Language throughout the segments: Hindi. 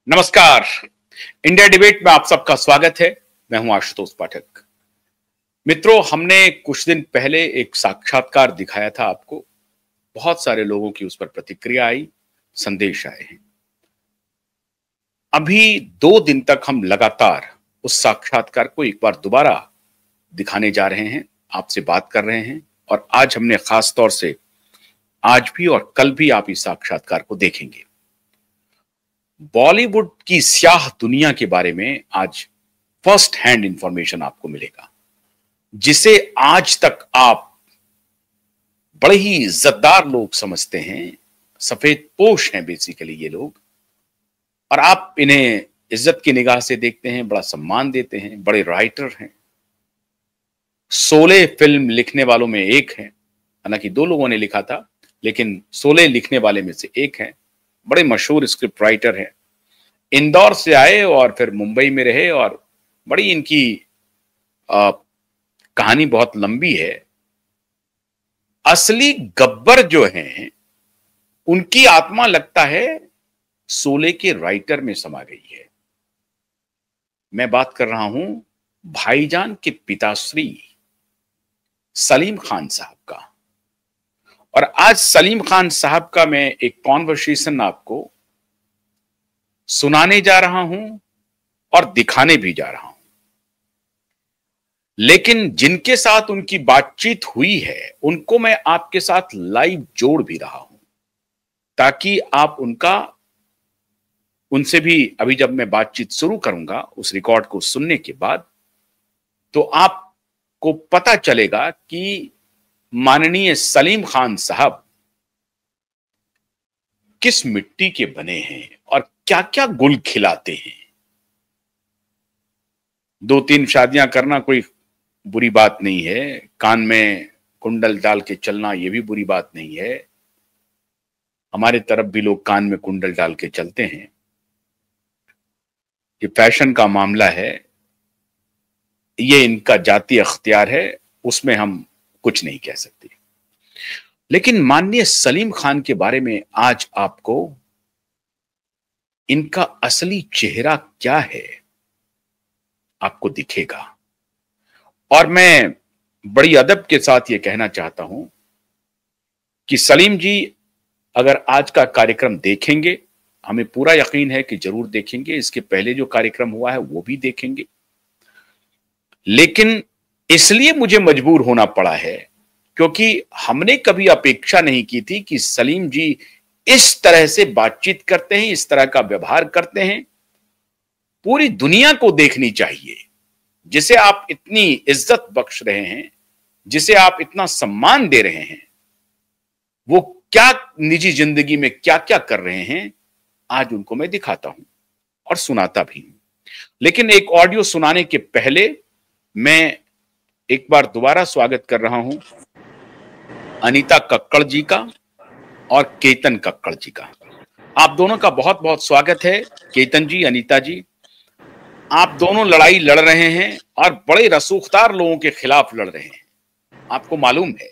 नमस्कार। इंडिया डिबेट में आप सबका स्वागत है। मैं हूं आशुतोष पाठक। मित्रों, हमने कुछ दिन पहले एक साक्षात्कार दिखाया था आपको। बहुत सारे लोगों की उस पर प्रतिक्रिया आई, संदेश आए हैं। अभी 2 दिन तक हम लगातार उस साक्षात्कार को एक बार दोबारा दिखाने जा रहे हैं, आपसे बात कर रहे हैं। और आज हमने खास तौर से आज भी और कल भी आप इस साक्षात्कार को देखेंगे। बॉलीवुड की स्याह दुनिया के बारे में आज फर्स्ट हैंड इंफॉर्मेशन आपको मिलेगा, जिसे आज तक आप बड़े ही इज्जतदार लोग समझते हैं। सफेद पोश हैं बेसिकली ये लोग, और आप इन्हें इज्जत की निगाह से देखते हैं, बड़ा सम्मान देते हैं। बड़े राइटर हैं, 16 फिल्म लिखने वालों में एक हैं। हालांकि 2 लोगों ने लिखा था, लेकिन 16 लिखने वाले में से एक हैं। बड़े मशहूर स्क्रिप्ट राइटर हैं। इंदौर से आए और फिर मुंबई में रहे, और बड़ी इनकी कहानी बहुत लंबी है। असली गब्बर जो हैं, उनकी आत्मा लगता है 16 के राइटर में समा गई है। मैं बात कर रहा हूं भाईजान के पिताश्री सलीम खान साहब का। और आज सलीम खान साहब का मैं एक कॉन्वर्सेशन आपको सुनाने जा रहा हूं और दिखाने भी जा रहा हूं। लेकिन जिनके साथ उनकी बातचीत हुई है, उनको मैं आपके साथ लाइव जोड़ भी रहा हूं, ताकि आप उनसे भी अभी जब मैं बातचीत शुरू करूंगा उस रिकॉर्ड को सुनने के बाद, तो आपको पता चलेगा कि माननीय सलीम खान साहब किस मिट्टी के बने हैं और क्या क्या गुल खिलाते हैं। 2-3 शादियां करना कोई बुरी बात नहीं है, कान में कुंडल डाल के चलना ये भी बुरी बात नहीं है। हमारे तरफ भी लोग कान में कुंडल डाल के चलते हैं। ये फैशन का मामला है, ये इनका जाती अख्तियार है, उसमें हम कुछ नहीं कह सकते। लेकिन माननीय सलीम खान के बारे में आज आपको इनका असली चेहरा क्या है आपको दिखेगा। और मैं बड़ी अदब के साथ यह कहना चाहता हूं कि सलीम जी अगर आज का कार्यक्रम देखेंगे, हमें पूरा यकीन है कि जरूर देखेंगे। इसके पहले जो कार्यक्रम हुआ है वो भी देखेंगे। लेकिन इसलिए मुझे मजबूर होना पड़ा है क्योंकि हमने कभी अपेक्षा नहीं की थी कि सलीम जी इस तरह से बातचीत करते हैं, इस तरह का व्यवहार करते हैं। पूरी दुनिया को देखनी चाहिए, जिसे आप इतनी इज्जत बख्श रहे हैं, जिसे आप इतना सम्मान दे रहे हैं, वो क्या निजी जिंदगी में क्या क्या कर रहे हैं, आज उनको मैं दिखाता हूं और सुनाता भी हूं। लेकिन एक ऑडियो सुनाने के पहले मैं एक बार दोबारा स्वागत कर रहा हूं अनीता कक्कड़ जी का और केतन कक्कड़ जी का। आप दोनों का बहुत बहुत स्वागत है। केतन जी, अनीता जी, आप दोनों लड़ाई लड़ रहे हैं और बड़े रसूखदार लोगों के खिलाफ लड़ रहे हैं, आपको मालूम है।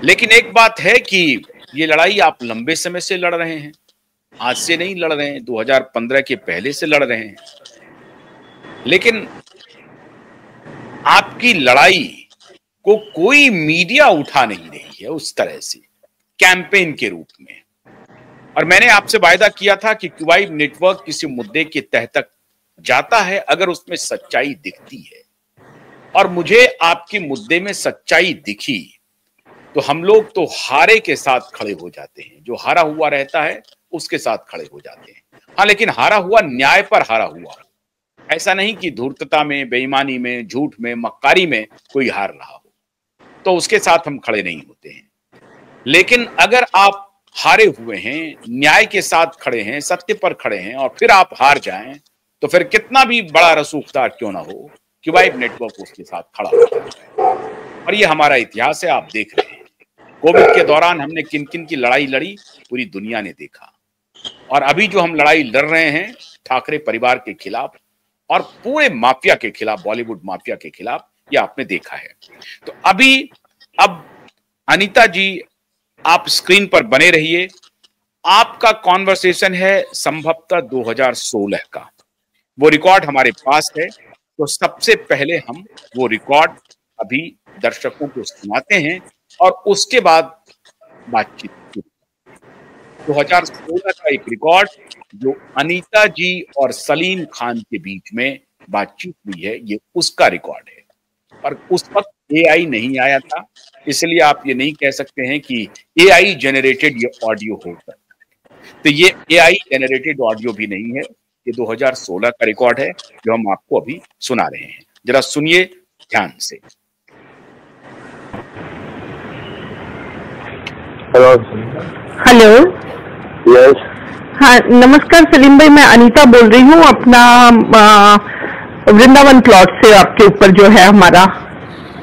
लेकिन एक बात है कि ये लड़ाई आप लंबे समय से लड़ रहे हैं, आज से नहीं लड़ रहे हैं, 2015 के पहले से लड़ रहे हैं। लेकिन आपकी लड़ाई को कोई मीडिया उठा नहीं रही है उस तरह से कैंपेन के रूप में। और मैंने आपसे वायदा किया था कि क्यूबाइब नेटवर्क किसी मुद्दे के तह तक जाता है अगर उसमें सच्चाई दिखती है। और मुझे आपके मुद्दे में सच्चाई दिखी तो हम लोग तो हारे के साथ खड़े हो जाते हैं। जो हारा हुआ रहता है उसके साथ खड़े हो जाते हैं। हाँ, लेकिन हारा हुआ न्याय पर हारा हुआ, ऐसा नहीं कि धूर्तता में, बेईमानी में, झूठ में, मक्कारी में कोई हार रहा हो, तो उसके साथ हम खड़े नहीं होते हैं। लेकिन अगर आप हारे हुए हैं, न्याय के साथ खड़े हैं, सत्य पर खड़े हैं, और फिर आप हार जाएं, तो फिर कितना भी बड़ा रसूखदार क्यों ना हो, क्यूबाइब नेटवर्क उसके साथ खड़ा हो जाता है। और ये हमारा इतिहास है, आप देख रहे हैं। कोविड के दौरान हमने किन किन की लड़ाई लड़ी, पूरी दुनिया ने देखा। और अभी जो हम लड़ाई लड़ रहे हैं ठाकरे परिवार के खिलाफ और पूरे माफिया के खिलाफ, बॉलीवुड माफिया के खिलाफ, ये आपने देखा है। तो अब अनीता जी आप स्क्रीन पर बने रहिए आपका कॉन्वर्सेशन है संभवतः 2016 का, वो रिकॉर्ड हमारे पास है। तो सबसे पहले हम वो रिकॉर्ड अभी दर्शकों को सुनाते हैं और उसके बाद बातचीत। 2016 का एक रिकॉर्ड जो अनीता जी और सलीम खान के बीच में बातचीत हुई है, ये उसका रिकॉर्ड है। और उस वक्त एआई नहीं आया था, इसलिए आप ये नहीं कह सकते हैं कि एआई जनरेटेड ये ऑडियो हो सकता है। तो ये एआई जनरेटेड ऑडियो भी नहीं है, ये 2016 का रिकॉर्ड है जो हम आपको अभी सुना रहे हैं। जरा सुनिए ध्यान से। हेलो। यस। हाँ, नमस्कार सलीम भाई, मैं अनीता बोल रही हूँ, अपना वृंदावन प्लॉट से आपके ऊपर जो है हमारा।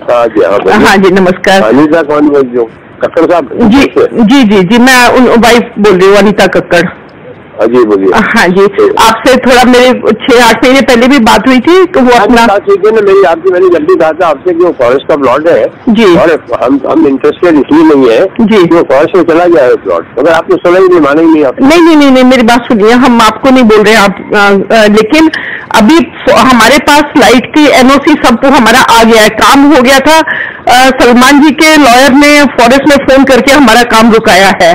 हाँ जी नमस्कार। अनीता कौन बोल रही हो? कक्कड़ साहब? जी जी जी जी, मैं उन वाइफ बोल रही हूँ, अनीता कक्कड़। जी बोलिए। हाँ जी, आपसे थोड़ा मेरे 6-8 महीने पहले भी बात हुई थी, तो वो अपना ठीक है ना, मेरी आपकी मैंने जल्दी कहा था आपसे कि वो फॉरेस्ट का प्लॉट है जी, और हम इंटरेस्टेड इसलिए नहीं है जी कि वो फॉरेस्ट में चला गया है प्लॉट, मगर आपने सुना ही नहीं, माना ही नहीं आप। नहीं, मेरी बात सुनिए, हम आपको नहीं बोल रहे आप, लेकिन अभी हमारे पास लाइट की एनओसी सब हमारा आ गया है, काम हो गया था। सलमान जी के लॉयर ने फॉरेस्ट में फोन करके हमारा काम रुकाया है।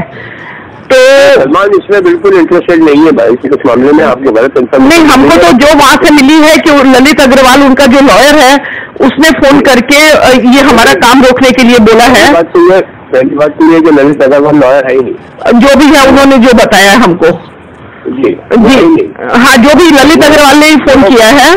तो सलमान इसमें बिल्कुल इंटरेस्टेड नहीं है भाई, कुछ मामले में आपको गलत इन्फॉर्मेशन। नहीं, हमको तो जो वहाँ से मिली है कि ललित अग्रवाल उनका जो लॉयर है उसने फोन करके ये हमारा काम रोकने के लिए बोला है। पहली बात तो ये कि ललित अग्रवाल लॉयर है ही नहीं, जो भी है उन्होंने जो बताया है हमको जी। हाँ, जो भी ललित अग्रवाल ने ही फोन किया है।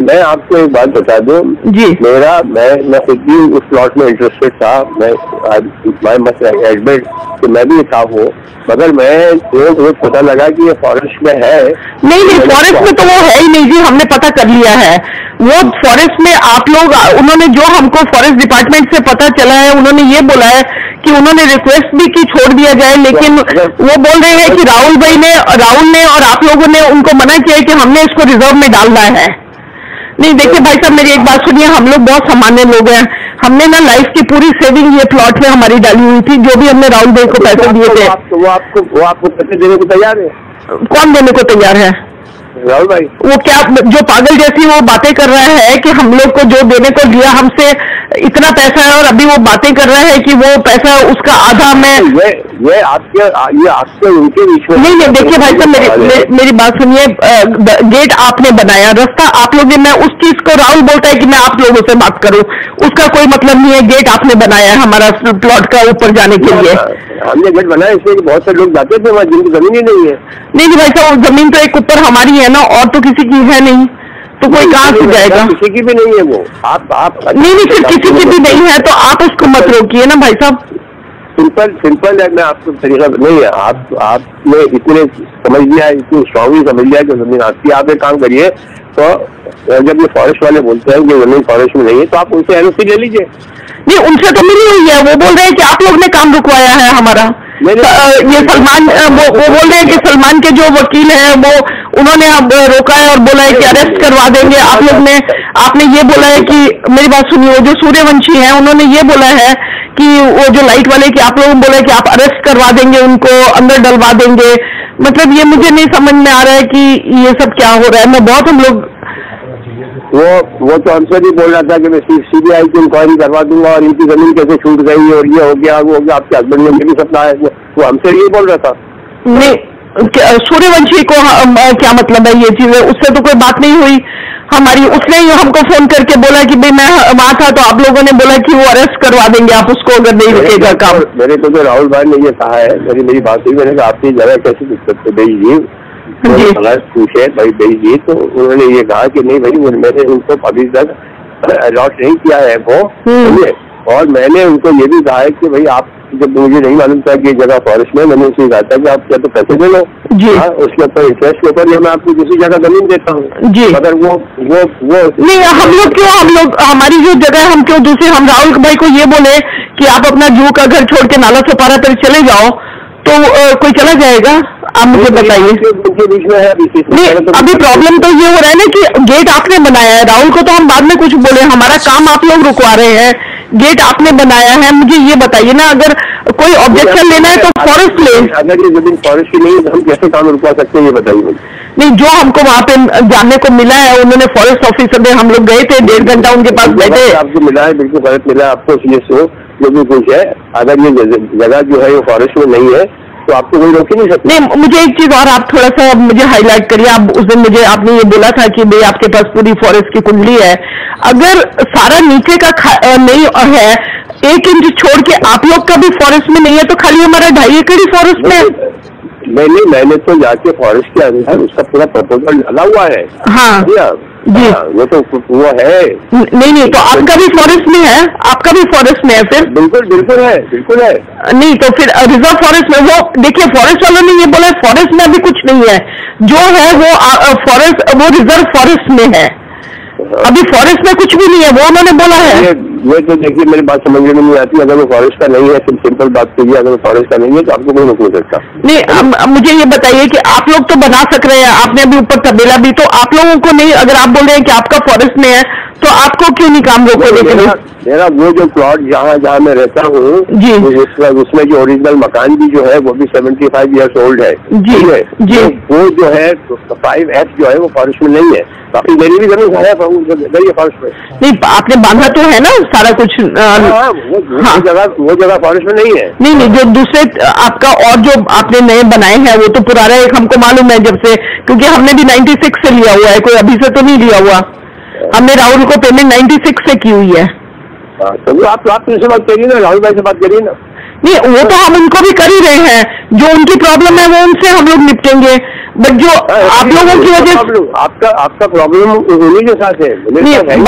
मैं आपको एक बात बता दूं जी, मैं खुद भी उस प्लॉट में इंटरेस्टेड था। मैं मस्ट एडमिट कि मैं भी था वो, मगर मैं रोज पता लगा कि ये फॉरेस्ट में है। नहीं, फॉरेस्ट में तो वो है ही नहीं जी, हमने पता कर लिया है। वो फॉरेस्ट में आप लोग, उन्होंने जो हमको फॉरेस्ट डिपार्टमेंट से पता चला है, उन्होंने ये बोला है कि उन्होंने रिक्वेस्ट भी की छोड़ दिया जाए, लेकिन वो बोल रहे हैं कि राहुल ने और आप लोगों ने उनको मना किया है कि हमने इसको रिजर्व में डालना है। नहीं देखिए भाई साहब, मेरी एक बात सुनिए, हम लोग बहुत सामान्य लोग हैं। हमने ना लाइफ की पूरी सेविंग ये प्लॉट में हमारी डाली हुई थी, जो भी हमने राहुल भाई को पैसे दिए थे। वो आपको पैसे देने को तैयार है? कौन देने को तैयार है? राहुल भाई। वो क्या जो पागल जैसी वो बातें कर रहा है कि हम लोग को जो देने को दिया हमसे इतना पैसा है, और अभी वो बातें कर रहा है कि वो पैसा उसका आधा मैं ये आपके उनके बीच में नहीं। देखिए भाई साहब, मेरी बात सुनिए, गेट आपने बनाया, रास्ता आप लोग, मैं उस चीज को राहुल बोलता है कि मैं आप लोगों से बात करूं, उसका कोई मतलब नहीं है। गेट आपने बनाया है हमारा प्लॉट का ऊपर जाने के लिए। हमने गेट बनाया इसलिए बहुत से लोग जाते थे वहाँ जिनकी जमीन ही नहीं है। नहीं भाई साहब, जमीन तो एक ऊपर हमारी है ना, और तो किसी की है नहीं, तो कोई कहाँ से जाएगा? किसी की भी नहीं है वो। आप नहीं, फिर किसी की भी नहीं है तो आप उसको मत रोकिए ना भाई साहब। सिंपल है, मैं आपको तरीका नहीं है, आपने इतने समझ लिया, इतनी स्ट्रांगली समझ लिया कि जमीन आपकी। आप एक काम करिए, तो जब ये फॉरेस्ट वाले बोलते हैं कि जमीन फॉरेस्ट में नहीं है, तो आप उनसे एनओसी ले लीजिए। नहीं, उनसे तो मिली हुई है, वो बोल रहे हैं कि आप लोग ने काम रुकवाया है हमारा। ये सलमान, वो बोल रहे हैं कि सलमान के जो वकील हैं वो उन्होंने अब रोका है और बोला है कि अरेस्ट करवा देंगे। आप लोग ने, आपने ये बोला है कि, मेरी बात सुनिए, जो सूर्यवंशी हैं उन्होंने ये बोला है कि वो जो लाइट वाले, कि आप लोगों ने बोला है कि आप अरेस्ट करवा देंगे, उनको अंदर डलवा देंगे। मतलब ये मुझे नहीं समझ में आ रहा है कि ये सब क्या हो रहा है। मैं बहुत, हम लोग वो तो हमसे भी बोल रहा था कि मैं सीबीआई की इंक्वायरी करवा दूंगा और इनकी जमीन कैसे छूट गई और ये हो गया वो हो गया। आपके हस्बैंड ने भी सपना है, वो हमसे ये बोल रहा था। नहीं, सूर्यवंशी को क्या मतलब है ये चीज? उससे तो कोई बात नहीं हुई हमारी। उसने ही हमको फोन करके बोला कि भाई मैं वहाँ था, तो आप लोगों ने बोला कि वो अरेस्ट करवा देंगे आप उसको अगर नहीं रुकेगा काम। मेरे को तो राहुल भाई ने ये कहा है, मेरी बात हुई, मैंने कहा आपकी जगह कैसी दिक्कत है जी, पूछे भाई जी, तो उन्होंने ये कहा कि नहीं भाई, मैंने उनको अभी तक अलॉट नहीं किया है वो। और मैंने उनको ये भी कहा है कि भाई आप, जब मुझे नहीं मालूम था कि जगह फॉरेस्ट में, मैंने उसे कहा था कि आप क्या तो पैसे दे लो जी, उसके ऊपर इंटरेस्ट के ऊपर, या मैं आपको दूसरी जगह जमीन देता हूँ जी। मगर वो नहीं, हम लोग हमारी जो जगह है, हम क्यों दूसरी, हम राहुल भाई को ये बोले कि आप अपना जू का घर छोड़ के नाला सोपारा पर चले जाओ, तो कोई चला जाएगा? आप मुझे बताइए। नहीं, अभी प्रॉब्लम तो ये हो रहा है ना कि गेट आपने बनाया है। राहुल को तो हम बाद में कुछ बोले, हमारा काम आप लोग रुकवा रहे हैं, गेट आपने बनाया है। मुझे ये बताइए ना, अगर कोई ऑब्जेक्शन लेना है तो फॉरेस्ट ले। अगर ये जमीन फॉरेस्ट की नहीं है तो हम कैसे काम रुकवा सकते हैं, ये बताइए मुझे। नहीं, जो हमको वहाँ पे जानने को मिला है, उन्होंने फॉरेस्ट ऑफिसर में हम लोग गए थे, 1.5 घंटा उनके पास बैठे। आपको मिला है, बिल्कुल गलत मिला है आपको, सीएसओ जो भी कुछ है। अगर ये जगह जो है वो फॉरेस्ट में नहीं है तो आपको कोई रोक ही नहीं सकते। नहीं, मुझे एक चीज और आप थोड़ा सा मुझे हाईलाइट करिए। आप उस दिन मुझे आपने ये बोला था कि भाई आपके पास पूरी फॉरेस्ट की कुंडली है, अगर सारा नीचे का नहीं है, 1 इंच छोड़ के आप लोग का भी फॉरेस्ट में नहीं है, तो खाली हमारा 2.5 एकड़ ही फॉरेस्ट में है। नहीं, मैंने तो जाके फॉरेस्ट के अंदर उसका पूरा प्रपोजल डाला हुआ है। हाँ जी, वो तो वो है। नहीं, तो आपका भी फॉरेस्ट में है, आपका भी फॉरेस्ट में है फिर? बिल्कुल है। नहीं, तो फिर रिजर्व फॉरेस्ट में वो देखिए, फॉरेस्ट वालों ने ये बोला फॉरेस्ट में अभी कुछ नहीं है, जो है वो फॉरेस्ट, वो रिजर्व फॉरेस्ट में है, अभी फॉरेस्ट में कुछ भी नहीं है, वो उन्होंने बोला है। ये तो देखिए मेरी बात समझ में नहीं आती। अगर वो फॉरेस्ट का नहीं है, सिंपल बात कीजिए, अगर वो फॉरेस्ट का नहीं है तो आपको कोई रोक नहीं सकता। नहीं, मुझे ये बताइए कि आप लोग तो बना सक रहे हैं, आपने अभी ऊपर तबेला भी, तो आप लोगों को नहीं, अगर आप बोल रहे हैं कि आपका फॉरेस्ट में है तो आपको क्यों नहीं काम रोकने के लिए? मेरा वो जो प्लॉट जहाँ मैं रहता हूँ जी, उसमें जो ओरिजिनल मकान भी जो है वो भी 75 ईयर्स ओल्ड है जी। वो जो है 5F जो है वो फॉरेस्ट में नहीं है, काफी मेरी भी जमीन है फॉरेस्ट में। नहीं, आपने बांधा तो है ना सारा कुछ? वो जगह फॉरेस्ट में नहीं है। नहीं, जो दूसरे आपका और जो आपने नए बनाए हैं वो तो पुराना एक हमको मालूम है जब से, क्योंकि हमने भी 96 से लिया हुआ है, कोई अभी से तो नहीं लिया हुआ। हमने राहुल को पेमेंट 96 से की हुई है। तो आप से बात करिए ना, राहुल भाई से बात करिए ना। नहीं, वो तो हम उनको भी कर ही रहे हैं, जो उनकी प्रॉब्लम है वो उनसे हम लोग निपटेंगे, बट जो आप लोगों की वजह से आपका प्रॉब्लम उन्हीं के साथ है।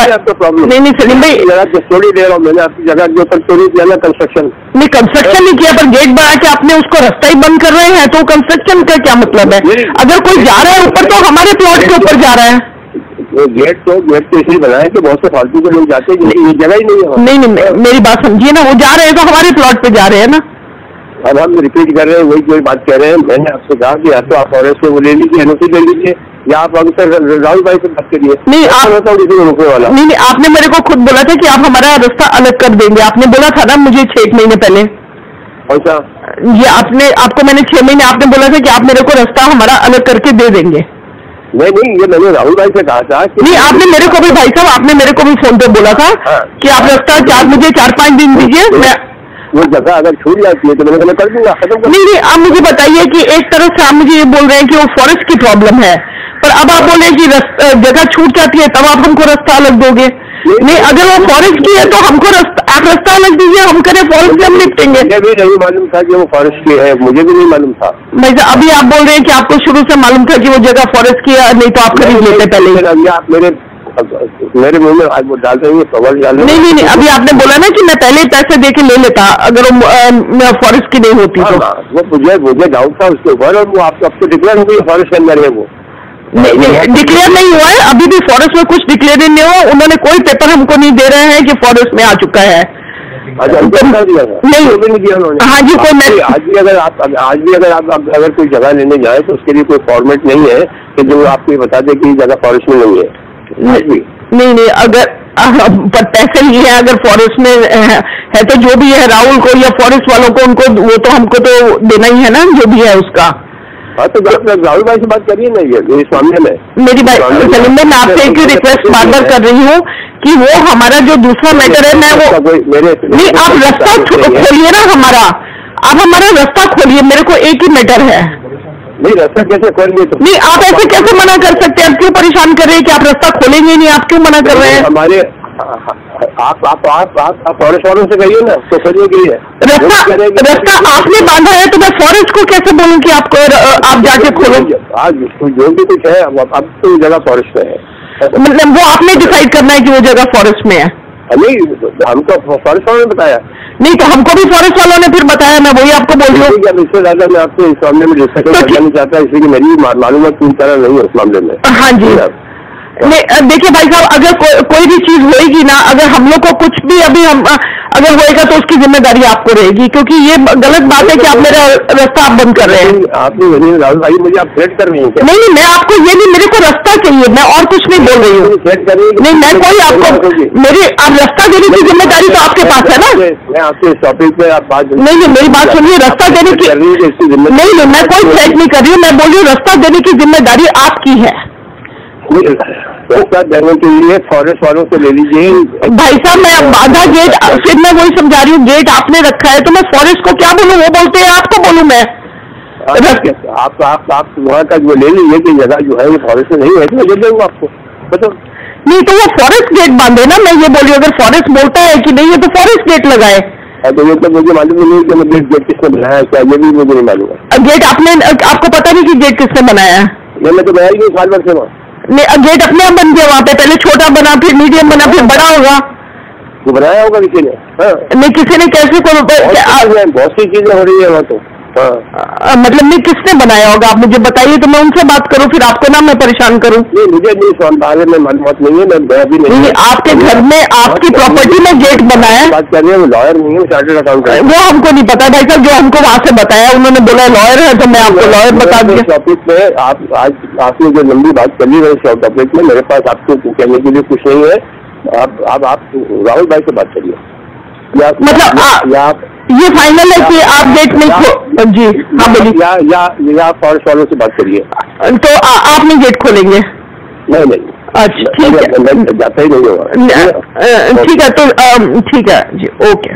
आपका प्रॉब्लम नहीं सलीम भाई, स्टोरी दे रहा हूँ मैंने आपकी जगह के ऊपर स्टोरी किया ना, कंस्ट्रक्शन नहीं किया, पर गेट बना के आपने उसको रास्ता ही बंद कर रहे हैं, तो कंस्ट्रक्शन का क्या मतलब है? अगर कोई जा रहा है ऊपर तो हमारे प्लॉट के ऊपर जा रहा है। गेट तो इसलिए बनाया कि बहुत से फालतू के लोग जाते हैं जिनकी जगह ही नहीं है। नहीं, मेरी बात समझिए ना, वो जा रहे हैं तो हमारे प्लॉट पे जा रहे हैं ना। अब हम रिपीट कर रहे हैं वही बात कह रहे हैं। मैंने आपसे कहा कि या तो आप फॉरेस्ट में वो ले लीजिए, एनओसी ले लीजिए, या आप अगर राहुल भाई से बात करिए। नहीं, आप रोकने वाला नहीं, आपने मेरे को खुद बोला था कि आप हमारा रास्ता अलग कर देंगे, आपने बोला था ना मुझे 6 महीने पहले। अच्छा, ये आपको मैंने 6 महीने आपने बोला था कि आप मेरे को रास्ता हमारा अलग करके दे देंगे। नहीं, ये मैंने राहुल भाई से कहा था कि नहीं, आपने मेरे को भी भाई साहब, आपने मेरे को भी फोन पे बोला था कि आप रास्ता मुझे 4-5 दिन दीजिए, मैं वो जगह अगर छूट जाती है तो मैंने कर दूंगा, खत्म कर। नहीं, आप मुझे बताइए कि एक तरफ से आप मुझे ये बोल रहे हैं कि वो फॉरेस्ट की प्रॉब्लम है, पर अब आप बोल रहे हैं कि जगह छूट जाती है तब आप हमको रास्ता अलग दोगे। नहीं, अगर वो फॉरेस्ट की है तो हमको आप रास्ता अलग दीजिए, हम करें फॉरेस्ट से हम निपटेंगे। मुझे भी नहीं मालूम था कि वो फॉरेस्ट की है, मुझे भी नहीं मालूम था भाई साहब। अभी आप बोल रहे हैं कि आपको शुरू से मालूम था कि वो जगह फॉरेस्ट की है, नहीं तो आप खरीद लेते पहले। आप मेरे मुंह में आज वो डाल रहे हैं सवाल डाल। नहीं, अभी आपने बोला ना कि मैं पहले पैसे दे के ले लेता अगर वो फॉरेस्ट की नहीं होती तो। वो मुझे डाउट था उसके ऊपर, और वो आपको डिक्लेयर हो गई फॉरेस्ट के अंदर है वो। नहीं, डिक्लेयर नहीं हुआ है अभी भी, फॉरेस्ट में कुछ डिक्लेयर नहीं हुआ, उन्होंने कोई पेपर हमको नहीं दे रहे हैं कि फॉरेस्ट में आ चुका है। अच्छा, नहीं दिया उन्होंने। हाँ जी, कोई आज भी अगर आप अगर कोई जगह लेने जाए तो उसके लिए कोई फॉर्मेट नहीं है कि जो आपको बता दे कि जगह फॉरेस्ट में नहीं है। नहीं, अगर पर पैसे नहीं है, अगर फॉरेस्ट में है तो जो भी है राहुल को या फॉरेस्ट वालों को, उनको वो तो हमको तो देना ही है ना जो भी है उसका। हाँ, तो राहुल भाई से बात करिए ना ये इस मामले में। मेरी बात सलीम भाई, मैं आपसे एक रिक्वेस्ट बार कर रही हूँ कि वो हमारा जो दूसरा मैटर है, मैं वो नहीं, आप रास्ता खोलिए ना हमारा, आप हमारा रास्ता खोलिए, मेरे को एक ही मैटर है। नहीं, रास्ता कैसे खोलेंगे? तो नहीं, आप ऐसे कैसे मना कर सकते हैं? आप क्यों परेशान कर रहे हैं कि आप रास्ता खोलेंगे नहीं? आप क्यों मना कर रहे हैं? हमारे आप फॉरेस्ट वालों से कहिए ना, तो करिए के लिए रास्ता आपने बांधा है, तो मैं फॉरेस्ट को कैसे बोलूं कि आपको आप जाके खोलो? आज जो भी कुछ है अब तो जगह फॉरेस्ट में है, मतलब वो आपने डिसाइड करना है कि वो जगह फॉरेस्ट में है। नहीं, हमको फॉरेस्ट वालों ने बताया नहीं, तो हमको भी फॉरेस्ट वालों ने फिर बताया, मैं वही आपको बोल रही हूँ। इससे ज्यादा मैं आपसे इस मामले में डिस्कशन करना नहीं चाहता, इसलिए कि मेरी मालूमात पूरी तरह नहीं है उस मामले में। हाँ जी, देखिए भाई साहब, अगर कोई भी चीज होएगी ना, अगर हम लोग को कुछ भी अभी अगर होएगा तो उसकी जिम्मेदारी आपको रहेगी, क्योंकि ये गलत बात है कि आप मेरा रास्ता आप बंद कर रहे हैं। आपने राहुल भाई मुझे आप थ्रेट कर रही हैं क्या? नहीं, मैं आपको ये नहीं, मेरे को रास्ता चाहिए, मैं और कुछ नहीं बोल रही हूँ। थ्रेट कर रही नहीं, मैं कोई आपको आप रास्ता देने की जिम्मेदारी तो आपके पास है ना। मैं आपसे इस टॉपिक पे आप बात नहीं, मेरी बात सुनिए, रास्ता देने की नहीं, मैं कोई थ्रेट नहीं कर रही हूँ, मैं बोल रही हूँ रास्ता देने की जिम्मेदारी आपकी है। रास्ता देने के लिए फॉरेस्ट वालों से ले लीजिए। भाई साहब, मैं बाधा गेट, फिर मैं वही समझा रही हूँ, गेट आपने रखा है तो मैं फॉरेस्ट को क्या बोलूँ? वो बोलते हैं आपको बोलूँ मैं? आप वहाँ का जो ले लीजिए कि जगह जो है वो फॉरेस्ट में नहीं है तो मैं दे दूँगा आपको, बताओ। नहीं तो वो फॉरेस्ट गेट बांधे ना, मैं ये बोली अगर फॉरेस्ट बोलता है कि नहीं है तो फॉरेस्ट गेट लगाए। तो ये तो मुझे मालूम नहीं कि गेट किसने बनाया, क्या ये भी मुझे नहीं मालूम। गेट आपको पता नहीं कि गेट किसने बनाया है? मैं तो बनाई नहीं साल भर से वहाँ। नहीं, गेट अपने आप बन गया वहाँ पे, पहले छोटा बना, फिर मीडियम बना, फिर बड़ा होगा। वो बनाया होगा किसी ने? नहीं, किसी ने कैसे बहुत सी चीजें हो रही है वहाँ तो। मतलब नहीं, किसने बनाया होगा आप मुझे बताइए तो मैं उनसे बात करूं, फिर आपको ना मैं परेशान करूं। नहीं, मुझे नहीं इस बारे में मालूमात नहीं है, मैं अभी नहीं। आपके घर में आपकी प्रॉपर्टी में गेट बना है? बात कर रहे हैं, लॉयर नहीं है, चार्टर्ड अकाउंटेंट। वो हमको नहीं पता भाई साहब, जो हमको वहाँ से बताया उन्होंने बोला लॉयर है तो मैं आपको लॉयर बता दिया। टॉपिक में आप आज आपने जो लंबी बात कर ली है टॉपिक में, मेरे पास आपको कहने के लिए कुछ नहीं है। आप राहुल भाई से बात करिए, मतलब ये फाइनल है कि आप गेट नहीं खो जी? हाँ बोलिए। या फॉरेस्ट वालों से बात करिए तो आप नहीं गेट खोलेंगे? नहीं। अच्छा ठीक है, जाता ही नहीं होगा। ठीक है तो ठीक है जी, ओके।